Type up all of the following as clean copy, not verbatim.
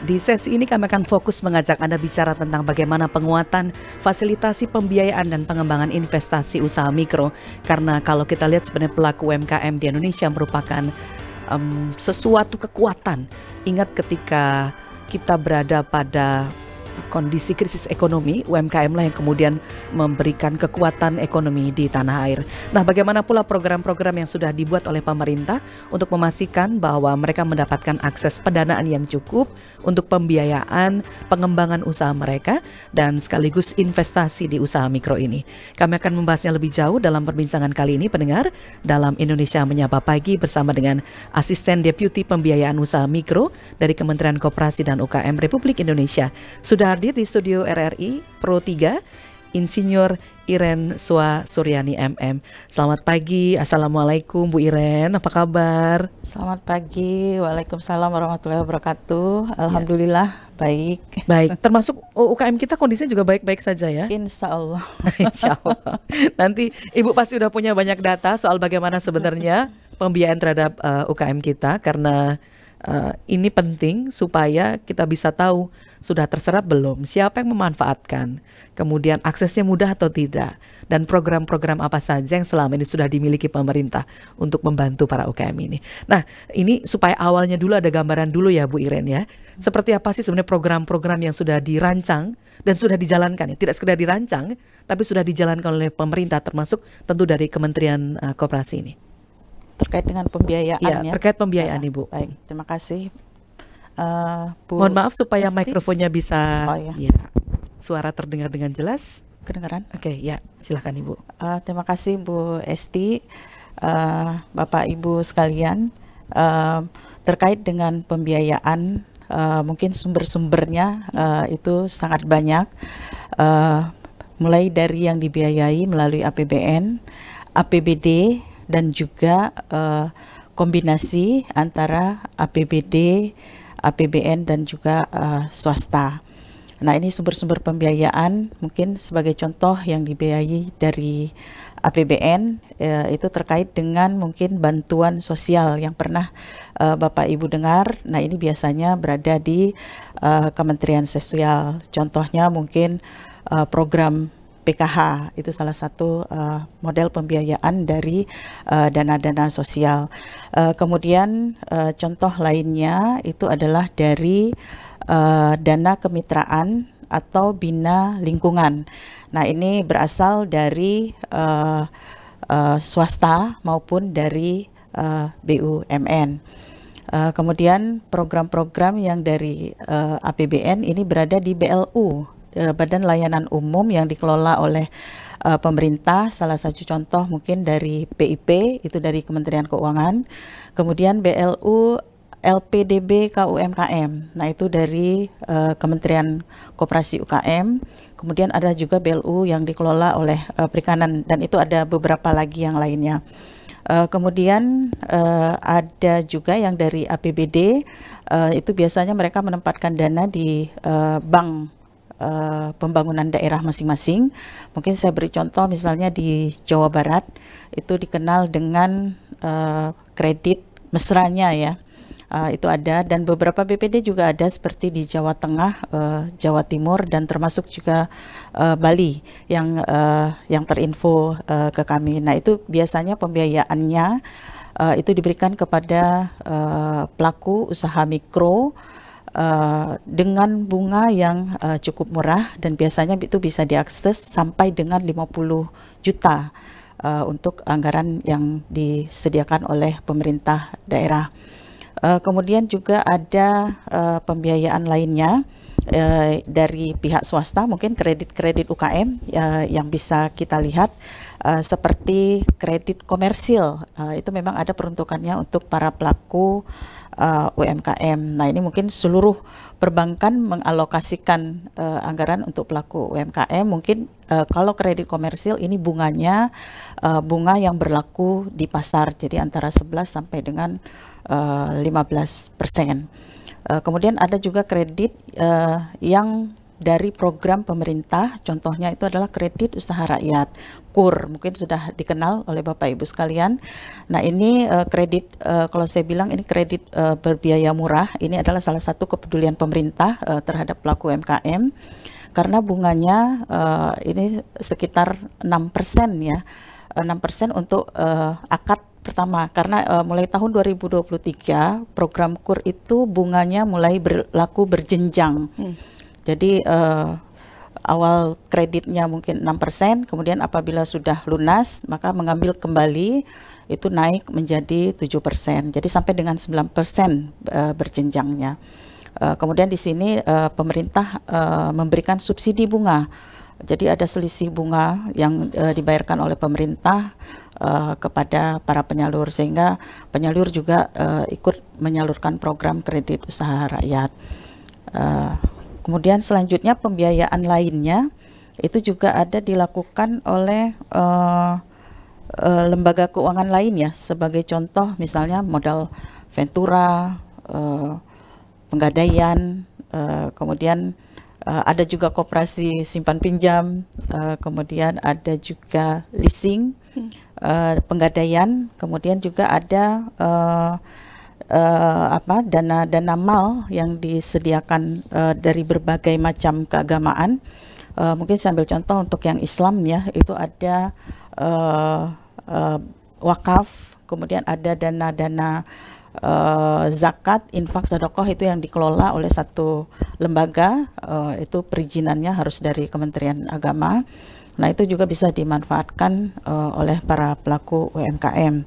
Di sesi ini kami akan fokus mengajak Anda bicara tentang bagaimana penguatan fasilitasi pembiayaan dan pengembangan investasi usaha mikro. Karena kalau kita lihat sebenarnya pelaku UMKM di Indonesia merupakan sesuatu kekuatan. Ingat ketika kita berada pada kondisi krisis ekonomi, UMKM lah yang kemudian memberikan kekuatan ekonomi di tanah air. Nah, bagaimana pula program-program yang sudah dibuat oleh pemerintah untuk memastikan bahwa mereka mendapatkan akses pendanaan yang cukup untuk pembiayaan, pengembangan usaha mereka, dan sekaligus investasi di usaha mikro ini. Kami akan membahasnya lebih jauh dalam perbincangan kali ini, pendengar, dalam Indonesia Menyapa Pagi bersama dengan Asisten Deputi Pembiayaan Usaha Mikro dari Kementerian Koperasi dan UKM Republik Indonesia. Sudah hadir di studio RRI Pro 3, Insinyur Iren Suryani MM. Selamat pagi, Assalamualaikum Bu Iren, apa kabar? Selamat pagi, Waalaikumsalam warahmatullahi wabarakatuh. Alhamdulillah, baik. Baik, termasuk UKM kita kondisinya juga baik-baik saja ya? Insya Allah. Insya Allah. Nanti Ibu pasti udah punya banyak data soal bagaimana sebenarnya pembiayaan terhadap UKM kita, karena ini penting supaya kita bisa tahu sudah terserap belum, siapa yang memanfaatkan, kemudian aksesnya mudah atau tidak, dan program-program apa saja yang selama ini sudah dimiliki pemerintah untuk membantu para UKM ini. Nah, ini supaya awalnya dulu ada gambaran dulu ya Bu Iren ya. Seperti apa sih sebenarnya program-program yang sudah dirancang dan sudah dijalankan ya, tidak sekedar dirancang, tapi sudah dijalankan oleh pemerintah termasuk tentu dari Kementerian Koperasi ini. Terkait dengan pembiayaan ya. Terkait pembiayaan Ibu. Baik, terima kasih. Bu Mohon maaf supaya Esti. mikrofonnya bisa suara terdengar dengan jelas. Kedengaran? Oke, ya silakan Ibu. Terima kasih Bu Esti, Bapak Ibu sekalian. Terkait dengan pembiayaan, mungkin sumber-sumbernya itu sangat banyak. Mulai dari yang dibiayai melalui APBN, APBD, dan juga kombinasi antara APBD, APBN dan juga swasta. Nah, ini sumber-sumber pembiayaan mungkin sebagai contoh yang dibiayai dari APBN itu terkait dengan mungkin bantuan sosial yang pernah Bapak Ibu dengar. Nah, ini biasanya berada di Kementerian Sosial. Contohnya mungkin program PKH, itu salah satu model pembiayaan dari dana-dana sosial. Kemudian contoh lainnya itu adalah dari dana kemitraan atau bina lingkungan. Nah, ini berasal dari swasta maupun dari BUMN. Kemudian program-program yang dari APBN ini berada di BLU, Badan Layanan Umum yang dikelola oleh pemerintah. Salah satu contoh mungkin dari PIP, itu dari Kementerian Keuangan. Kemudian BLU LPDB KUMKM, nah itu dari Kementerian Koperasi UKM. Kemudian ada juga BLU yang dikelola oleh Perikanan, dan itu ada beberapa lagi yang lainnya. Kemudian ada juga yang dari APBD, itu biasanya mereka menempatkan dana di bank pembangunan daerah masing-masing. Mungkin saya beri contoh, misalnya di Jawa Barat itu dikenal dengan kredit mesranya ya. Itu ada, dan beberapa BPD juga ada seperti di Jawa Tengah, Jawa Timur, dan termasuk juga Bali yang terinfo ke kami. Nah, itu biasanya pembiayaannya itu diberikan kepada pelaku usaha mikro dengan bunga yang cukup murah, dan biasanya itu bisa diakses sampai dengan 50 juta untuk anggaran yang disediakan oleh pemerintah daerah. Kemudian juga ada pembiayaan lainnya dari pihak swasta, mungkin kredit-kredit UKM yang bisa kita lihat seperti kredit komersil. Itu memang ada peruntukannya untuk para pelaku UMKM. Nah, ini mungkin seluruh perbankan mengalokasikan anggaran untuk pelaku UMKM. Mungkin kalau kredit komersil ini bunganya bunga yang berlaku di pasar, jadi antara 11 sampai dengan 15%. Kemudian ada juga kredit yang dari program pemerintah. Contohnya itu adalah kredit usaha rakyat, KUR, mungkin sudah dikenal oleh Bapak Ibu sekalian. Nah ini kredit, kalau saya bilang ini kredit berbiaya murah, ini adalah salah satu kepedulian pemerintah terhadap pelaku UMKM. Karena bunganya ini sekitar 6% ya, 6% untuk akad pertama, karena mulai tahun 2023 program KUR itu bunganya mulai berlaku berjenjang. Jadi awal kreditnya mungkin 6%, kemudian apabila sudah lunas maka mengambil kembali itu naik menjadi 7%. Jadi sampai dengan 9% berjenjangnya. Kemudian di sini pemerintah memberikan subsidi bunga. Jadi ada selisih bunga yang dibayarkan oleh pemerintah kepada para penyalur, sehingga penyalur juga ikut menyalurkan program kredit usaha rakyat. Kemudian selanjutnya pembiayaan lainnya itu juga ada dilakukan oleh lembaga keuangan lain ya, sebagai contoh misalnya modal ventura, penggadaian, kemudian ada juga koperasi simpan pinjam, kemudian ada juga leasing, penggadaian, kemudian juga ada dana mal yang disediakan dari berbagai macam keagamaan. Mungkin saya ambil contoh untuk yang Islam ya, itu ada wakaf, kemudian ada dana-dana zakat, infak, sedekah itu yang dikelola oleh satu lembaga, itu perizinannya harus dari Kementerian Agama. Nah itu juga bisa dimanfaatkan oleh para pelaku UMKM.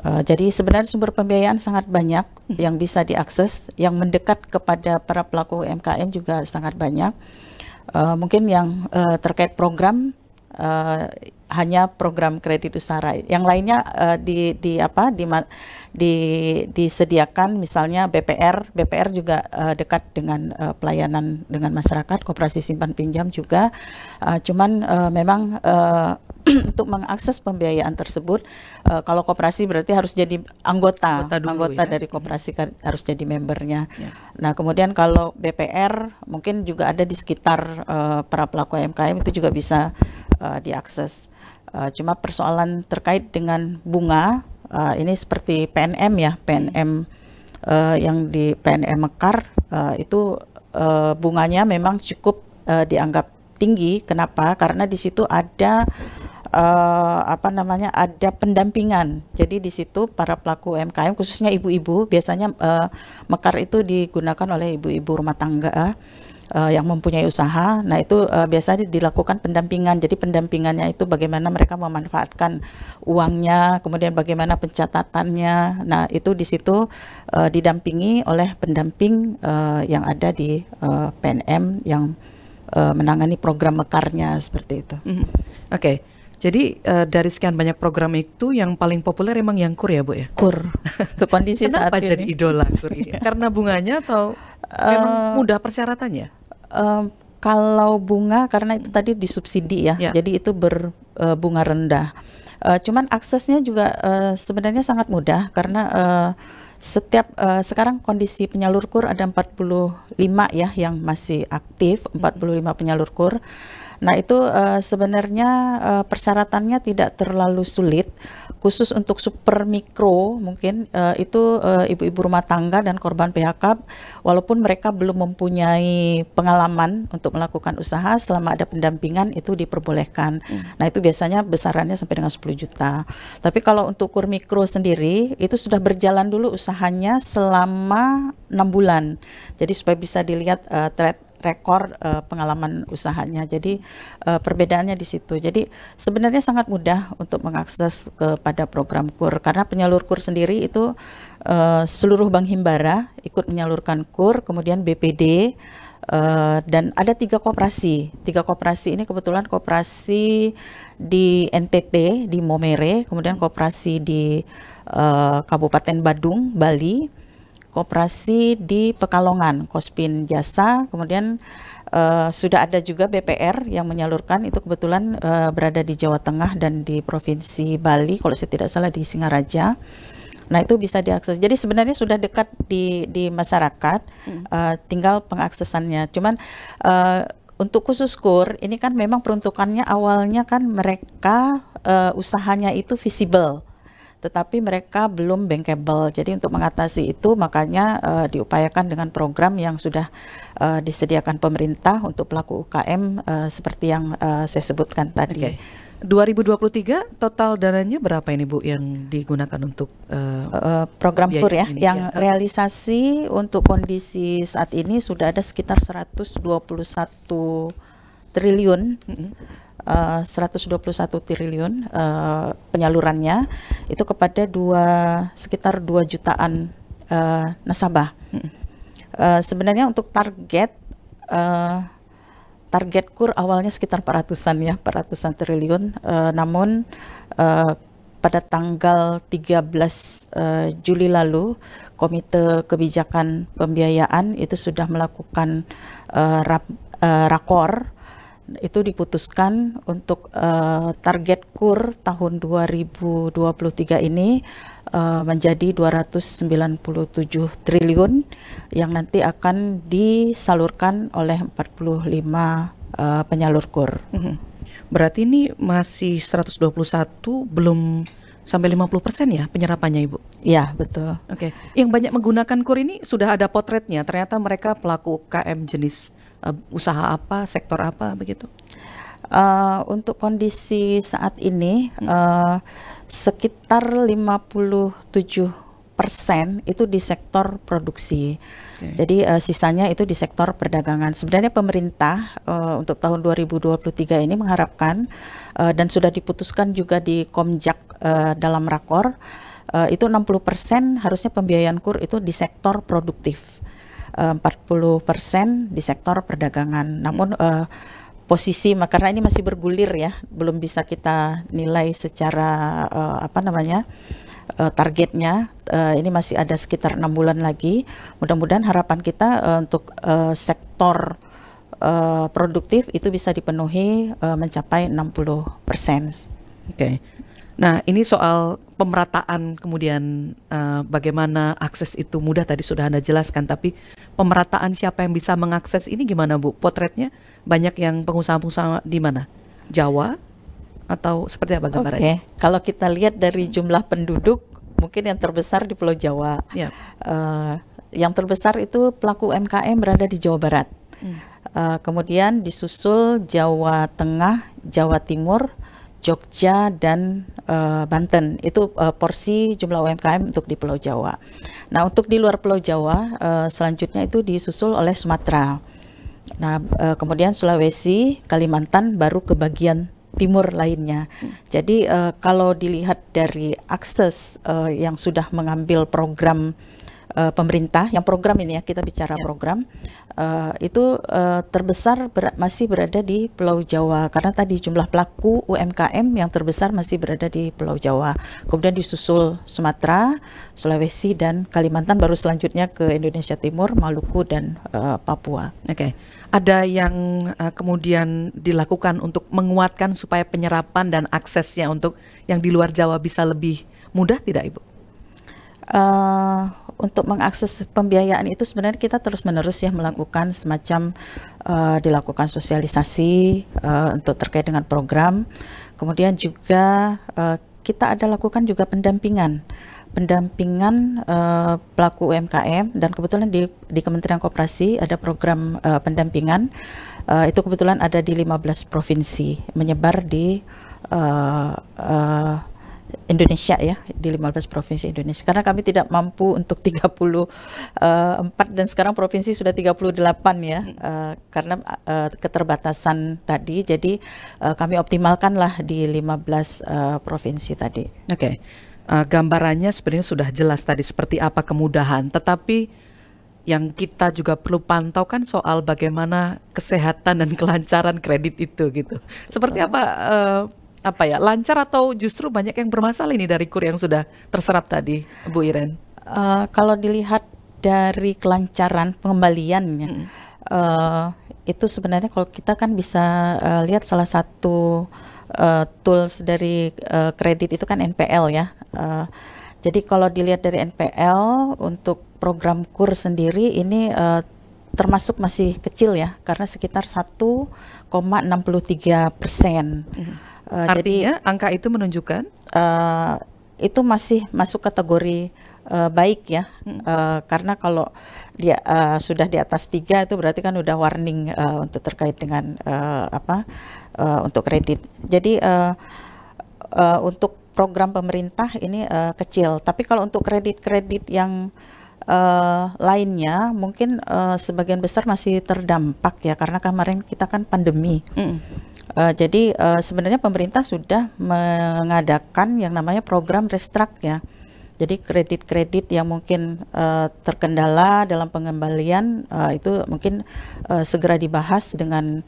Jadi sebenarnya sumber pembiayaan sangat banyak yang bisa diakses, yang mendekat kepada para pelaku UMKM juga sangat banyak. Mungkin yang terkait program hanya program kredit usaha rakyat. Yang lainnya disediakan misalnya BPR. BPR juga dekat dengan pelayanan dengan masyarakat, koperasi simpan pinjam juga. Cuman memang untuk mengakses pembiayaan tersebut, kalau koperasi berarti harus jadi anggota ya, dari koperasi harus jadi membernya. Ya. Nah kemudian kalau BPR mungkin juga ada di sekitar para pelaku UMKM, itu juga bisa diakses. Cuma persoalan terkait dengan bunga, ini seperti PNM ya, PNM yang di PNM Mekar itu bunganya memang cukup dianggap tinggi. Kenapa? Karena di situ ada ada pendampingan. Jadi di situ para pelaku UMKM khususnya ibu-ibu, biasanya Mekar itu digunakan oleh ibu-ibu rumah tangga yang mempunyai usaha. Nah itu biasanya dilakukan pendampingan. Jadi pendampingannya itu bagaimana mereka memanfaatkan uangnya, kemudian bagaimana pencatatannya. Nah itu di situ didampingi oleh pendamping yang ada di PNM yang menangani program Mekarnya seperti itu. Oke. Jadi dari sekian banyak program itu yang paling populer emang yang KUR ya Bu ya? KUR. Itu kondisi saat ini. Kenapa jadi idola KUR ini? Karena bunganya atau memang mudah persyaratannya? Kalau bunga karena itu tadi disubsidi ya. Jadi itu berbunga rendah. Cuman aksesnya juga sebenarnya sangat mudah karena setiap sekarang kondisi penyalur KUR ada 45 ya yang masih aktif, 45 penyalur KUR. Nah itu sebenarnya persyaratannya tidak terlalu sulit, khusus untuk super mikro mungkin itu ibu-ibu rumah tangga dan korban PHK, walaupun mereka belum mempunyai pengalaman untuk melakukan usaha, selama ada pendampingan itu diperbolehkan. Nah itu biasanya besarannya sampai dengan 10 juta. Tapi kalau untuk KUR mikro sendiri itu sudah berjalan dulu usahanya selama 6 bulan. Jadi supaya bisa dilihat rekor pengalaman usahanya. Jadi perbedaannya di situ. Jadi sebenarnya sangat mudah untuk mengakses kepada program KUR, karena penyalur KUR sendiri itu seluruh Bank Himbara ikut menyalurkan KUR, kemudian BPD, dan ada 3 koperasi. 3 koperasi ini kebetulan koperasi di NTT, di Momere, kemudian koperasi di Kabupaten Badung, Bali, koperasi di Pekalongan, Kospin Jasa, kemudian sudah ada juga BPR yang menyalurkan, itu kebetulan berada di Jawa Tengah dan di Provinsi Bali, kalau saya tidak salah di Singaraja. Nah itu bisa diakses. Jadi sebenarnya sudah dekat di masyarakat, tinggal pengaksesannya. Cuman untuk khusus KUR ini kan memang peruntukannya awalnya kan mereka usahanya itu visible, tetapi mereka belum bankable. Jadi untuk mengatasi itu makanya diupayakan dengan program yang sudah disediakan pemerintah untuk pelaku UKM seperti yang saya sebutkan tadi. 2023 total dananya berapa ini Bu yang digunakan untuk program KUR ya, ini, yang realisasi untuk kondisi saat ini sudah ada sekitar 121 triliun. 121 triliun penyalurannya itu kepada sekitar 2 jutaan nasabah. Sebenarnya untuk target KUR awalnya sekitar 400-an triliun, namun pada tanggal 13 Juli lalu Komite Kebijakan Pembiayaan itu sudah melakukan rakor. Itu diputuskan untuk target KUR tahun 2023 ini menjadi 297 triliun yang nanti akan disalurkan oleh 45 penyalur KUR. Berarti ini masih 121, belum sampai 50% ya penyerapannya Ibu? Ya, betul. Oke. Yang banyak menggunakan KUR ini sudah ada potretnya, ternyata mereka pelaku UKM jenis usaha apa, sektor apa begitu? Untuk kondisi saat ini sekitar 57% itu di sektor produksi. Jadi sisanya itu di sektor perdagangan. Sebenarnya pemerintah untuk tahun 2023 ini mengharapkan dan sudah diputuskan juga di Komjak dalam rakor itu 60% harusnya pembiayaan KUR itu di sektor produktif. 40% di sektor perdagangan. Namun posisi karena ini masih bergulir ya, belum bisa kita nilai secara targetnya. Ini masih ada sekitar 6 bulan lagi. Mudah-mudahan harapan kita untuk sektor produktif itu bisa dipenuhi mencapai 60%. Oke. Nah, ini soal pemerataan kemudian bagaimana akses itu mudah tadi sudah Anda jelaskan, tapi pemerataan siapa yang bisa mengakses ini gimana Bu? Potretnya banyak yang pengusaha-pengusaha di mana? Jawa atau seperti apa gambarannya? Oke, kalau kita lihat dari jumlah penduduk mungkin yang terbesar di Pulau Jawa. Ya. Yang terbesar itu pelaku UMKM berada di Jawa Barat. Kemudian disusul Jawa Tengah, Jawa Timur, Jogja dan Banten. Itu porsi jumlah UMKM untuk di Pulau Jawa. Nah, untuk di luar Pulau Jawa selanjutnya itu disusul oleh Sumatera. Nah, kemudian Sulawesi, Kalimantan, baru ke bagian timur lainnya. Jadi kalau dilihat dari akses yang sudah mengambil program pemerintah, yang program ini ya, kita bicara program, itu terbesar masih berada di Pulau Jawa, karena tadi jumlah pelaku UMKM yang terbesar masih berada di Pulau Jawa. Kemudian disusul Sumatera, Sulawesi dan Kalimantan, baru selanjutnya ke Indonesia Timur, Maluku dan Papua. Oke. Ada yang kemudian dilakukan untuk menguatkan supaya penyerapan dan aksesnya untuk yang di luar Jawa bisa lebih mudah tidak Ibu? Untuk mengakses pembiayaan itu sebenarnya kita terus-menerus ya melakukan semacam dilakukan sosialisasi untuk terkait dengan program. Kemudian juga kita ada lakukan juga pendampingan pelaku UMKM, dan kebetulan di Kementerian Koperasi ada program pendampingan. Itu kebetulan ada di 15 provinsi, menyebar di Indonesia ya, di 15 provinsi Indonesia. Karena kami tidak mampu untuk 34 dan sekarang provinsi sudah 38 ya, karena keterbatasan tadi. Jadi kami optimalkanlah di 15 provinsi tadi. Oke. Gambarannya sebenarnya sudah jelas tadi seperti apa kemudahan, tetapi yang kita juga perlu pantau kan soal bagaimana kesehatan dan kelancaran kredit itu gitu. Seperti apa ya, lancar atau justru banyak yang bermasalah ini dari KUR yang sudah terserap tadi, Bu Iren? Kalau dilihat dari kelancaran pengembaliannya, itu sebenarnya kalau kita kan bisa lihat salah satu tools dari kredit itu kan NPL ya. Jadi kalau dilihat dari NPL untuk program KUR sendiri ini termasuk masih kecil ya, karena sekitar 1,63%. Artinya angka itu menunjukkan itu masih masuk kategori baik ya, karena kalau dia sudah di atas 3 itu berarti kan udah warning untuk terkait dengan untuk kredit. Jadi untuk program pemerintah ini kecil, tapi kalau untuk kredit-kredit yang lainnya mungkin sebagian besar masih terdampak ya, karena kemarin kita kan pandemi. Jadi sebenarnya pemerintah sudah mengadakan yang namanya program restruct ya. Jadi kredit-kredit yang mungkin terkendala dalam pengembalian itu mungkin segera dibahas dengan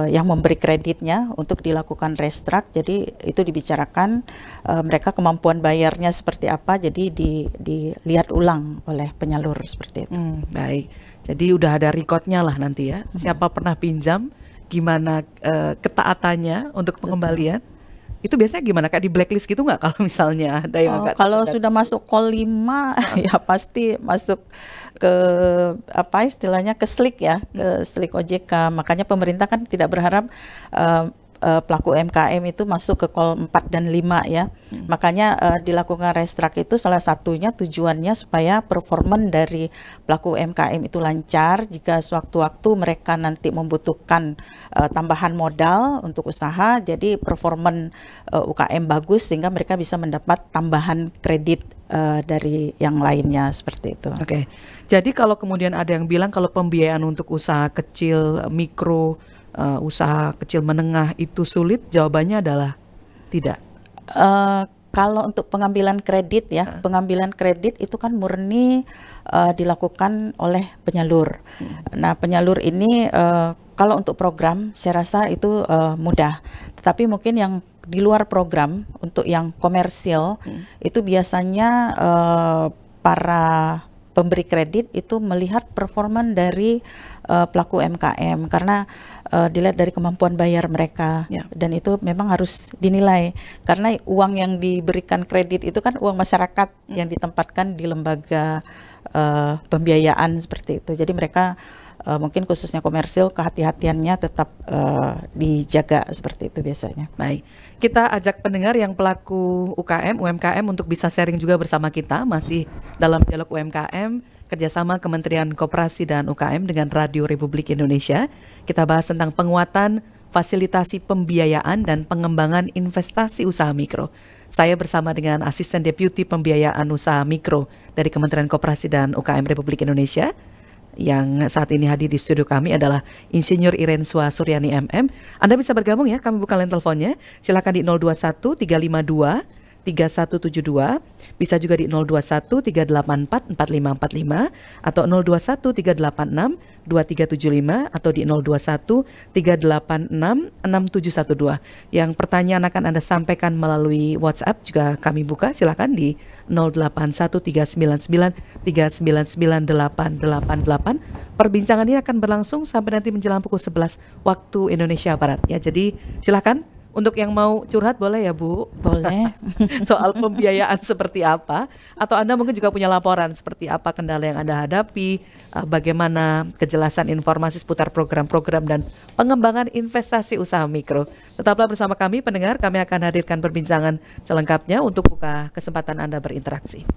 yang memberi kreditnya untuk dilakukan restruct. Jadi itu dibicarakan mereka kemampuan bayarnya seperti apa. Jadi dilihat ulang oleh penyalur seperti itu. Baik. Jadi udah ada recordnya lah nanti ya. Siapa pernah pinjam, gimana ketaatannya untuk pengembalian. Itu biasanya gimana, kayak di blacklist gitu nggak kalau misalnya ada yang agak kalau sudah masuk call 5 ya pasti masuk ke istilahnya ke slik ya, ke slik OJK. Makanya pemerintah kan tidak berharap pelaku UMKM itu masuk ke call 4 dan 5 ya. Makanya dilakukan restruct itu salah satunya tujuannya supaya performan dari pelaku UMKM itu lancar. Jika sewaktu-waktu mereka nanti membutuhkan tambahan modal untuk usaha, jadi performan UKM bagus sehingga mereka bisa mendapat tambahan kredit dari yang lainnya seperti itu. Oke. Jadi kalau kemudian ada yang bilang kalau pembiayaan untuk usaha kecil, mikro, usaha kecil menengah itu sulit, jawabannya adalah tidak. Kalau untuk pengambilan kredit ya, pengambilan kredit itu kan murni dilakukan oleh penyalur. Nah, penyalur ini kalau untuk program saya rasa itu mudah. Tetapi mungkin yang di luar program untuk yang komersil itu biasanya para pemberi kredit itu melihat performan dari pelaku UMKM karena dilihat dari kemampuan bayar mereka dan itu memang harus dinilai karena uang yang diberikan kredit itu kan uang masyarakat yang ditempatkan di lembaga pembiayaan seperti itu. Jadi mereka mungkin khususnya komersil kehati-hatiannya tetap dijaga seperti itu biasanya. Baik, kita ajak pendengar yang pelaku UMKM untuk bisa sharing juga bersama kita masih dalam dialog UMKM kerjasama Kementerian Koperasi dan UKM dengan Radio Republik Indonesia. Kita bahas tentang penguatan fasilitasi pembiayaan dan pengembangan investasi usaha mikro. Saya bersama dengan Asisten Deputi Pembiayaan Usaha Mikro dari Kementerian Koperasi dan UKM Republik Indonesia. Yang saat ini hadir di studio kami adalah Insinyur Irenswa Suryani MM. Anda bisa bergabung ya, kami buka line teleponnya. Silakan di 021 352 3172, bisa juga di 021 384 4545 atau 021 386 2375 atau di 021 386 6712. Yang pertanyaan akan Anda sampaikan melalui WhatsApp juga kami buka, silakan di 081 399 399 888. Perbincangan ini akan berlangsung sampai nanti menjelang pukul 11 waktu Indonesia Barat ya. Jadi silakan. Untuk yang mau curhat boleh ya Bu? Boleh. Soal pembiayaan seperti apa? Atau Anda mungkin juga punya laporan seperti apa kendala yang Anda hadapi, bagaimana kejelasan informasi seputar program-program dan pengembangan investasi usaha mikro. Tetaplah bersama kami pendengar, kami akan hadirkan perbincangan selengkapnya untuk buka kesempatan Anda berinteraksi.